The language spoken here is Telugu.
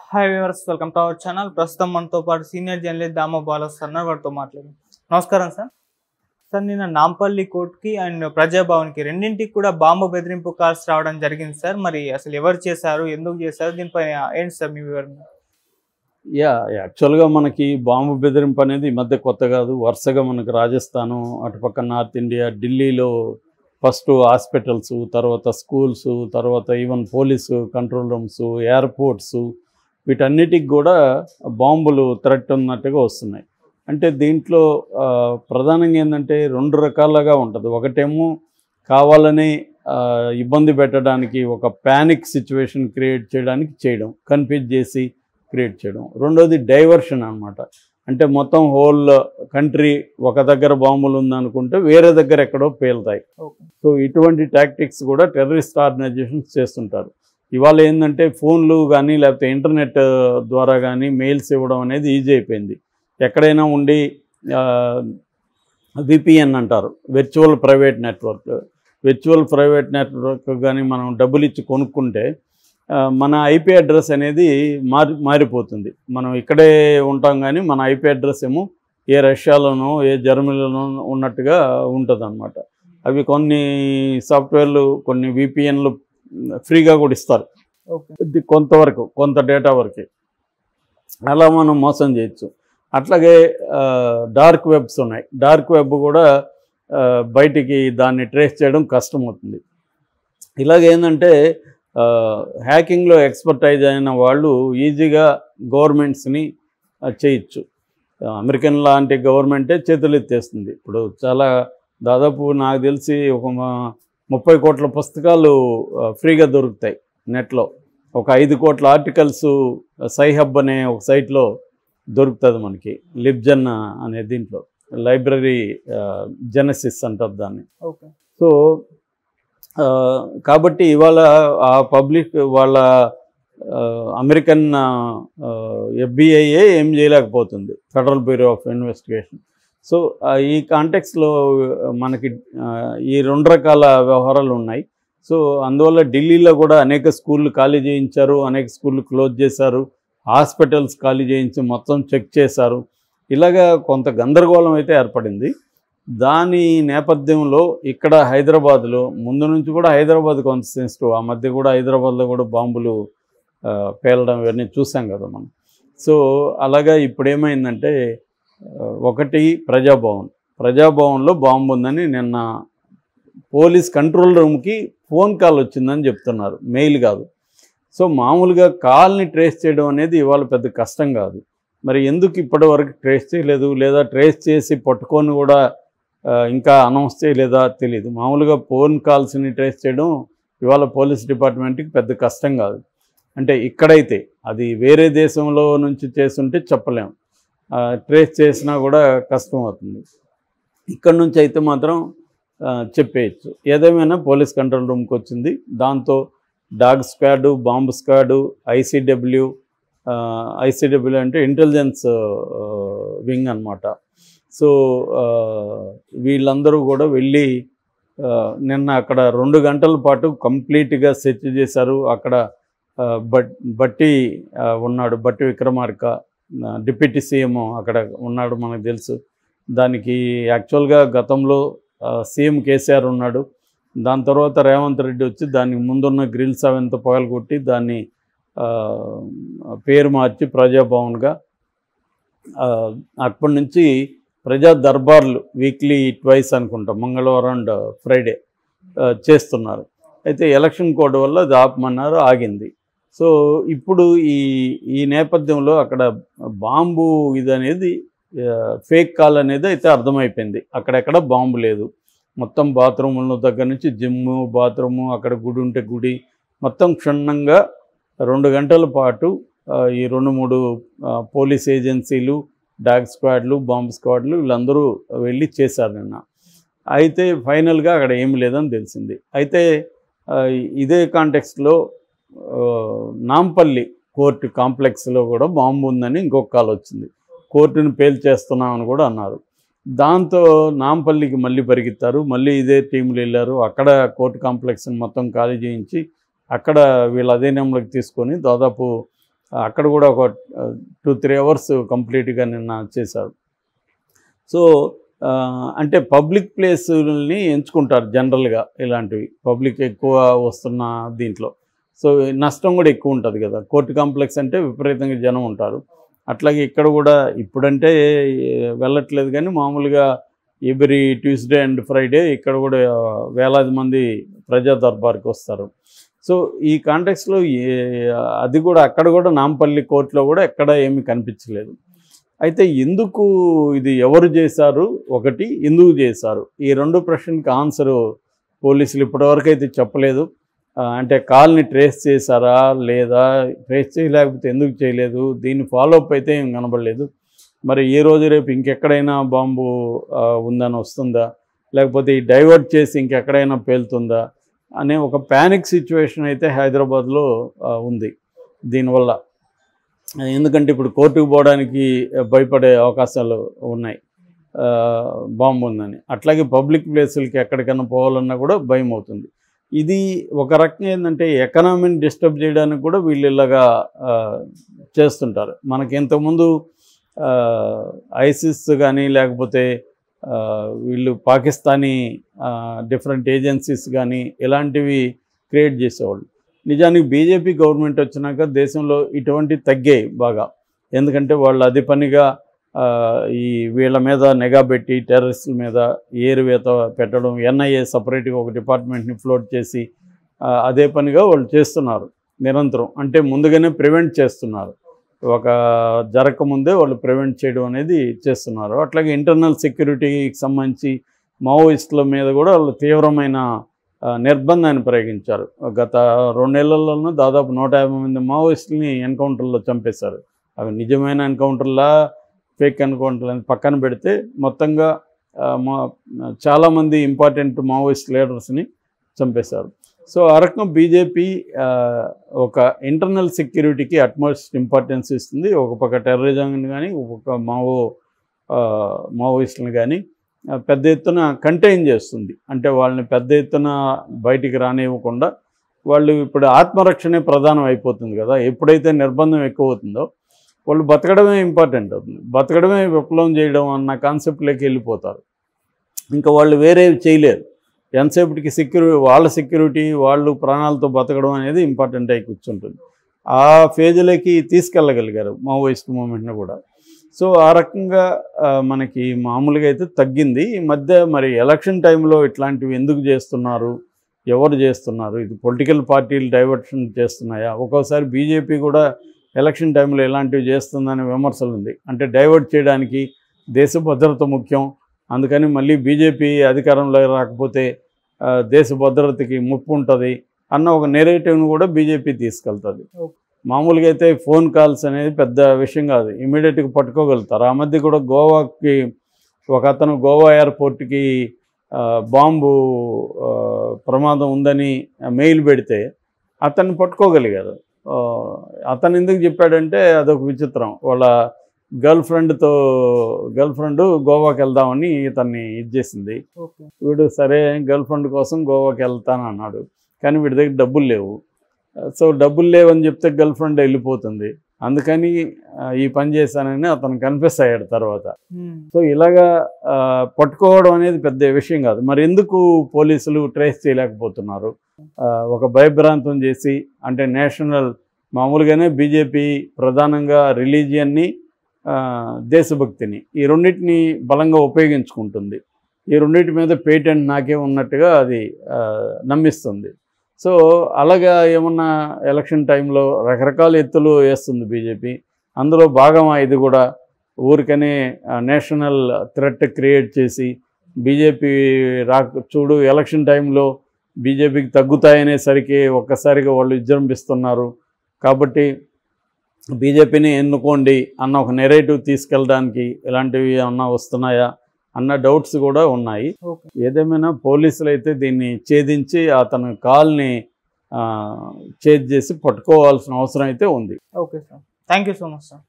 Hi viewers, welcome to our channel. ప్రస్తుతం మనతో పాటు సీనియర్ జర్నలిస్ట్ దామో బాలస్ అన్నారు, వారితో మాట్లాడారు. నమస్కారం సార్. సార్, నిన్న నాంపల్లి కోర్టుకి అండ్ ప్రజాభవన్కి రెండింటికి కూడా బాంబు బెదిరింపు కాల్స్ రావడం జరిగింది సార్. మరి అసలు ఎవరు చేశారు, ఎందుకు చేశారు, దీనిపై ఏంటి సార్ మీ వివరణ? యాక్చువల్గా మనకి బాంబు బెదిరింపు అనేది ఈ మధ్య కొత్త కాదు. వరుసగా మనకు రాజస్థాను, అటుపక్క నార్త్ ఇండియా, ఢిల్లీలో ఫస్ట్ హాస్పిటల్స్, తర్వాత స్కూల్స్, తర్వాత even police control rooms, airports, వీటన్నిటికి కూడా బాంబులు థ్రెట్ ఉన్నట్టుగా వస్తున్నాయి. అంటే దీంట్లో ప్రధానంగా ఏంటంటే రెండు రకాలుగా ఉంటుంది. ఒకటేమో కావాలని ఇబ్బంది పెట్టడానికి, ఒక ప్యానిక్ సిచ్యువేషన్ క్రియేట్ చేయడానికి చేయడం, కన్ఫ్యూజ్ చేసి క్రియేట్ చేయడం. రెండోది డైవర్షన్ అనమాట. అంటే మొత్తం హోల్ కంట్రీ ఒక దగ్గర బాంబులు ఉందనుకుంటే వేరే దగ్గర ఎక్కడో పేలుతాయి. సో ఇటువంటి టాక్టిక్స్ కూడా టెర్రరిస్ట్ ఆర్గనైజేషన్స్ చేస్తుంటారు. ఇవాళ ఏంటంటే ఫోన్లు కానీ లేకపోతే ఇంటర్నెట్ ద్వారా కానీ మెయిల్స్ ఇవ్వడం అనేది ఈజీ అయిపోయింది. ఎక్కడైనా ఉండి విపిఎన్ అంటారు, వర్చువల్ ప్రైవేట్ నెట్వర్క్ కానీ మనం డబ్బులు ఇచ్చి కొనుక్కుంటే మన ఐపీ అడ్రస్ అనేది మారిపోతుంది. మనం ఇక్కడే ఉంటాం కానీ మన ఐపీ అడ్రస్ ఏమో ఏ రష్యాలోనో ఏ జర్మనీలోనో ఉన్నట్టుగా ఉంటుంది అన్నమాట. అవి కొన్ని సాఫ్ట్వేర్లు, కొన్ని విపిఎన్లు ఫ్రీగా కూడా ఇస్తారు కొంతవరకు, కొంత డేటా వరకు. అలా మనం మోసం చేయొచ్చు. అట్లాగే డార్క్ వెబ్స్ ఉన్నాయి. డార్క్ వెబ్ కూడా బయటికి దాన్ని ట్రేస్ చేయడం కష్టమవుతుంది. ఇలాగేంటంటే హ్యాకింగ్లో ఎక్స్పర్టైజ్ అయిన వాళ్ళు ఈజీగా గవర్నమెంట్స్ని చేయొచ్చు. అమెరికన్ లాంటి గవర్నమెంటే చేతులెత్తేస్తుంది. ఇప్పుడు చాలా దాదాపు నాకు తెలిసి ఒక 30 కోట్ల పుస్తకాలు ఫ్రీగా దొరుకుతాయి నెట్లో. ఒక 5 కోట్ల ఆర్టికల్స్ సైహబ్ అనే ఒక సైట్లో దొరుకుతుంది మనకి. లిబ్జన్ అనే దీంట్లో లైబ్రరీ జెనసిస్ అంటారు దాన్ని. సో కాబట్టి ఇవాళ ఆ పబ్లిక్ వాళ్ళ అమెరికన్ ఎఫ్బిఐఏ ఏం చేయలేకపోతుంది, federal bureau of investigation. So ఈ కాంటెక్స్లో మనకి ఈ రెండు రకాల వ్యవహారాలు ఉన్నాయి. సో అందువల్ల ఢిల్లీలో కూడా అనేక స్కూళ్ళు ఖాళీ చేయించారు, అనేక స్కూళ్ళు క్లోజ్ చేశారు, హాస్పిటల్స్ ఖాళీ చేయించి మొత్తం చెక్ చేశారు. ఇలాగా కొంత గందరగోళం అయితే ఏర్పడింది. దాని నేపథ్యంలో ఇక్కడ హైదరాబాద్లో ముందు నుంచి కూడా హైదరాబాద్ కొంత సెన్సిటివ్. ఆ మధ్య కూడా హైదరాబాద్లో కూడా బాంబులు పేలడం ఇవన్నీ చూసాం కదా మనం. సో అలాగా ఇప్పుడు ఏమైందంటే, ఒకటి ప్రజాభవన్లో బాంబు ఉందని నిన్న పోలీస్ కంట్రోల్ రూమ్కి ఫోన్ కాల్ వచ్చిందని చెప్తున్నారు, మెయిల్ కాదు. సో మామూలుగా కాల్ని ట్రేస్ చేయడం అనేది ఇవాళ పెద్ద కష్టం కాదు. మరి ఎందుకు ఇప్పటి వరకు ట్రేస్ చేయలేదు, లేదా ట్రేస్ చేసి పట్టుకొని కూడా ఇంకా అనౌన్స్ చేయలేదా తెలియదు. మామూలుగా ఫోన్ కాల్స్ని ట్రేస్ చేయడం ఇవాళ పోలీస్ డిపార్ట్మెంట్కి పెద్ద కష్టం కాదు. అంటే ఇక్కడైతే అది వేరే దేశంలో నుంచి చేస్తుంటే చెప్పలేం, ట్రేస్ చేసినా కూడా కష్టం అవుతుంది. ఇక్కడ నుంచి అయితే మాత్రం చెప్పేయచ్చు. ఏదేమైనా పోలీస్ కంట్రోల్ రూమ్కి వచ్చింది. దాంతో dog squad, bomb squad, ICW అంటే ఇంటెలిజెన్స్ వింగ్ అన్నమాట. సో వీళ్ళందరూ కూడా వెళ్ళి నిన్న అక్కడ 2 గంటల పాటు కంప్లీట్గా సెర్చ్ చేశారు. అక్కడ బట్టి ఉన్నాడు, బట్టి విక్రమార్క డిప్యూటీ సీఎం అక్కడ ఉన్నాడు, మనకు తెలుసు. దానికి యాక్చువల్గా గతంలో సీఎం కేసీఆర్ ఉన్నాడు. దాని తర్వాత రేవంత్ రెడ్డి వచ్చి దానికి ముందున్న గ్రిల్స్ అవంతా పగలగొట్టి దాన్ని పేరు మార్చి ప్రజాభవన్గా, అప్పటి నుంచి ప్రజా దర్బార్లు వీక్లీ ట్వైస్ అనుకుంటా, మంగళవారం అండ్ ఫ్రైడే చేస్తున్నారు. అయితే ఎలక్షన్ కోడ్ వల్ల అది ఆపమన్నారు, ఆగింది. సో ఇప్పుడు ఈ నేపథ్యంలో అక్కడ బాంబు ఇది అనేది ఫేక్ కాల్ అనేది అయితే అర్థమైపోయింది. అక్కడెక్కడ బాంబు లేదు. మొత్తం బాత్రూముల దగ్గర నుంచి జిమ్ము, బాత్రూము, అక్కడ గుడి ఉంటే గుడి, మొత్తం క్షుణ్ణంగా 2 గంటల పాటు ఈ 2-3 పోలీస్ ఏజెన్సీలు, డాగ్ స్క్వాడ్లు, బాంబ్ స్క్వాడ్లు వీళ్ళందరూ వెళ్ళి చేశారు నిన్న. అయితే ఫైనల్గా అక్కడ ఏమి లేదని తెలిసింది. అయితే ఇదే కాంటెక్స్లో నాంపల్లి కోర్టు కాంప్లెక్స్లో కూడా బాంబు ఉందని ఇంకొక కాల్ వచ్చింది. కోర్టును పేల్చేస్తున్నామని కూడా అన్నారు. దాంతో నాంపల్లికి మళ్ళీ పరిగెత్తారు. మళ్ళీ ఇదే టీంలు వెళ్ళారు. అక్కడ కోర్టు కాంప్లెక్స్ని మొత్తం ఖాళీ చేయించి అక్కడ వీళ్ళ అధీనంలోకి తీసుకొని దాదాపు అక్కడ కూడా ఒక 2-3 అవర్స్ కంప్లీట్గా నిన్న చేశారు. సో అంటే పబ్లిక్ ప్లేసుల్ని ఎంచుకుంటారు జనరల్గా, ఇలాంటివి పబ్లిక్ ఎక్కువ వస్తున్న దీంట్లో. సో నష్టం కూడా ఎక్కువ ఉంటుంది కదా, కోర్టు కాంప్లెక్స్ అంటే విపరీతంగా జనం ఉంటారు. అట్లాగే ఇక్కడ కూడా ఇప్పుడంటే వెళ్ళట్లేదు, కానీ మామూలుగా ఎవ్రీ ట్యూస్డే అండ్ ఫ్రైడే ఇక్కడ కూడా వేలాది మంది ప్రజా దర్బార్కి వస్తారు. సో ఈ కాంటెక్స్లో అది కూడా అక్కడ కూడా నాంపల్లి కోర్టులో కూడా ఎక్కడ ఏమీ కనిపించలేదు. అయితే ఎందుకు ఇది ఎవరు చేశారు, ఒకటి ఎందుకు చేశారు, ఈ 2 ప్రశ్నలకు ఆన్సరు పోలీసులు ఇప్పటివరకు అయితే చెప్పలేదు. అంటే కాల్ని ట్రేస్ చేశారా లేదా, ట్రేస్ చేయలేకపోతే ఎందుకు చేయలేదు, దీన్ని ఫాలోఅప్ అయితే ఏం కనబడలేదు. మరి ఈ రోజు రేపు ఇంకెక్కడైనా బాంబు ఉందని వస్తుందా, లేకపోతే ఈ డైవర్ట్ చేసి ఇంకెక్కడైనా పేలుతుందా అనే ఒక ప్యానిక్ సిచ్యువేషన్ అయితే హైదరాబాద్లో ఉంది దీనివల్ల. ఎందుకంటే ఇప్పుడు కోర్టుకు పోవడానికి భయపడే అవకాశాలు ఉన్నాయి బాంబు ఉందని. అట్లాగే పబ్లిక్ ప్లేసులకి ఎక్కడికైనా పోవాలన్నా కూడా భయం అవుతుంది. ఇది ఒక రకంగా ఏంటంటే ఎకనామీని డిస్టర్బ్ చేయడానికి కూడా వీళ్ళు ఇలాగా చేస్తుంటారు. మనకి ఇంతకుముందు ఐసిస్ కానీ లేకపోతే వీళ్ళు పాకిస్తానీ డిఫరెంట్ ఏజెన్సీస్ కానీ ఇలాంటివి క్రియేట్ చేసేవాళ్ళు. నిజానికి బీజేపీ గవర్నమెంట్ వచ్చినాక దేశంలో ఇటువంటివి తగ్గాయి బాగా. ఎందుకంటే వాళ్ళు అది పనిగా ఈ వీళ్ళ మీద నిఘా పెట్టి టెర్రరిస్టుల మీద ఏరువేత పెట్టడం, ఎన్ఐఏ సపరేట్గా ఒక డిపార్ట్మెంట్ని ఫ్లోట్ చేసి అదే పనిగా వాళ్ళు చేస్తున్నారు నిరంతరం. అంటే ముందుగానే ప్రివెంట్ చేస్తున్నారు, ఒక జరగకముందే వాళ్ళు ప్రివెంట్ చేయడం అనేది చేస్తున్నారు. అట్లాగే ఇంటర్నల్ సెక్యూరిటీకి సంబంధించి మావోయిస్టుల మీద కూడా వాళ్ళు తీవ్రమైన నిర్బంధాన్ని ప్రయోగించారు. గత 2 నెలల్లోనూ దాదాపు 150 మంది మావోయిస్టులని ఎన్కౌంటర్లో చంపేశారు. అవి నిజమైన ఎన్కౌంటర్లా ఫేక్ ఎన్కౌంటర్లని పక్కన పెడితే మొత్తంగా చాలామంది ఇంపార్టెంట్ మావోయిస్ట్ లీడర్స్ని చంపేశారు. సో ఆ రకంగా బీజేపీ ఒక ఇంటర్నల్ సెక్యూరిటీకి అట్మోస్ట్ ఇంపార్టెన్స్ ఇస్తుంది. ఒక పక్క టెర్రరిజంని కానీ ఒక పక్క మావోయిస్టులను కానీ పెద్ద ఎత్తున కంటైన్ చేస్తుంది. అంటే వాళ్ళని పెద్ద ఎత్తున బయటికి రానివ్వకుండా వాళ్ళు ఇప్పుడు ఆత్మరక్షణే ప్రధానం అయిపోతుంది కదా. ఎప్పుడైతే నిర్బంధం ఎక్కువ అవుతుందో వాళ్ళు బతకడమే ఇంపార్టెంట్ అవుతుంది, బతకడమే విప్లవం చేయడం అన్న కాన్సెప్ట్లోకి వెళ్ళిపోతారు. ఇంకా వాళ్ళు వేరేవి చేయలేరు. ఎంతసేపటికి వాళ్ళ సెక్యూరిటీ, వాళ్ళు ప్రాణాలతో బతకడం అనేది ఇంపార్టెంట్ అయి కూర్చుంటుంది. ఆ ఫేజ్లోకి తీసుకెళ్ళగలిగారు మావోయిస్ట్ మూమెంట్ని కూడా. సో ఆ రకంగా మనకి మామూలుగా అయితే తగ్గింది. ఈ మధ్య మరి ఎలక్షన్ టైంలో ఇట్లాంటివి ఎందుకు చేస్తున్నారు, ఎవరు చేస్తున్నారు, ఇది పొలిటికల్ పార్టీలు డైవర్షన్ చేస్తున్నాయా? ఒక్కోసారి బీజేపీ కూడా ఎలక్షన్ టైంలో ఇలాంటివి చేస్తుందనే విమర్శలు ఉంది. అంటే డైవర్ట్ చేయడానికి దేశ భద్రత ముఖ్యం, అందుకని మళ్ళీ బీజేపీ అధికారంలో రాకపోతే దేశ భద్రతకి ముప్పు ఉంటుంది అన్న ఒక నెరేటివ్ను కూడా బీజేపీ తీసుకెళ్తుంది. మామూలుగా అయితే ఫోన్ కాల్స్ అనేది పెద్ద విషయం కాదు, ఇమీడియట్గా పట్టుకోగలుగుతారు. ఆ మధ్య కూడా గోవాకి ఒక అతను గోవా ఎయిర్పోర్ట్కి బాంబు ప్రమాదం ఉందని మెయిల్ పెడితే అతన్ని పట్టుకోగలిగారు. అతను ఎందుకు చెప్పాడంటే అదొక విచిత్రం. వాళ్ళ గర్ల్ ఫ్రెండ్ గోవాకి వెళ్దామని ఇతన్ని చేసింది. వీడు సరే గర్ల్ ఫ్రెండ్ కోసం గోవాకి వెళ్తానన్నాడు, కానీ వీడి దగ్గర డబ్బులు లేవు. సో డబ్బులు లేవని చెప్తే గర్ల్ ఫ్రెండ్ వెళ్ళిపోతుంది, అందుకని ఈ పని చేశానని అతను కన్ఫెస్ అయ్యాడు తర్వాత. సో ఇలాగా పట్టుకోవడం అనేది పెద్ద విషయం కాదు. మరి ఎందుకు పోలీసులు ట్రేస్ చేయలేకపోతున్నారు? ఒక భయభ్రాంతం చేసి, అంటే మామూలుగానే బీజేపీ ప్రధానంగా రిలీజియన్ని, దేశభక్తిని, ఈ రెండింటిని బలంగా ఉపయోగించుకుంటుంది. ఈ రెండింటి మీద పేటెంట్ నాకే ఉన్నట్టుగా అది నమ్మిస్తుంది. సో అలాగా ఏమన్నా ఎలక్షన్ టైంలో రకరకాల ఎత్తులు వేస్తుంది బీజేపీ. అందులో భాగం ఇది కూడా. ఊరికనే నేషనల్ థ్రెట్ క్రియేట్ చేసి బీజేపీ చూడు ఎలక్షన్ టైంలో బీజేపీకి తగ్గుతాయనేసరికి ఒక్కసారిగా వాళ్ళు విజృంభిస్తున్నారు, కాబట్టి బీజేపీని ఎన్నుకోండి అన్న ఒక నెరేటివ్ తీసుకెళ్ళడానికి ఇలాంటివి ఏమన్నా వస్తున్నాయా అన్న డౌట్స్ కూడా ఉన్నాయి. ఏదేమైనా పోలీసులు అయితే దీన్ని ఛేదించి అతని కాల్ని చేజ్ చేసి పట్టుకోవాల్సిన అవసరం అయితే ఉంది. Okay sir, thank you so much sir.